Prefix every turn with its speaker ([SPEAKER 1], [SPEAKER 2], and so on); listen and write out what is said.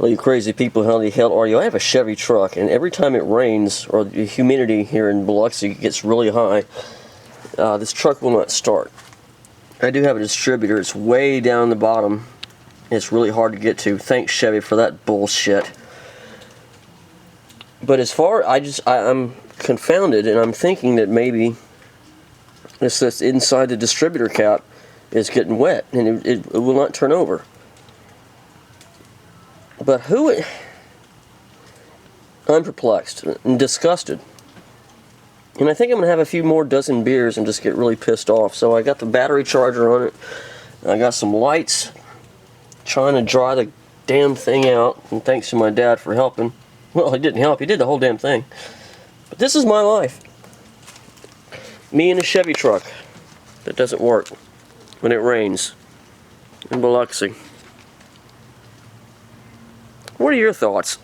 [SPEAKER 1] Well, you crazy people, how the hell are you? I have a Chevy truck, and every time it rains, or the humidity here in Biloxi gets really high, this truck will not start. I do have a distributor. It's way down the bottom. It's really hard to get to. Thanks, Chevy, for that bullshit. But as far, I'm confounded, and I'm thinking that maybe this inside the distributor cap is getting wet, and it will not turn over. But I'm perplexed and disgusted. And I think I'm going to have a few more dozen beers and just get really pissed off. So I got the battery charger on it. I got some lights, trying to dry the damn thing out. And thanks to my dad for helping. Well, he didn't help. He did the whole damn thing. But this is my life. Me in a Chevy truck that doesn't work when it rains in Biloxi. What are your thoughts?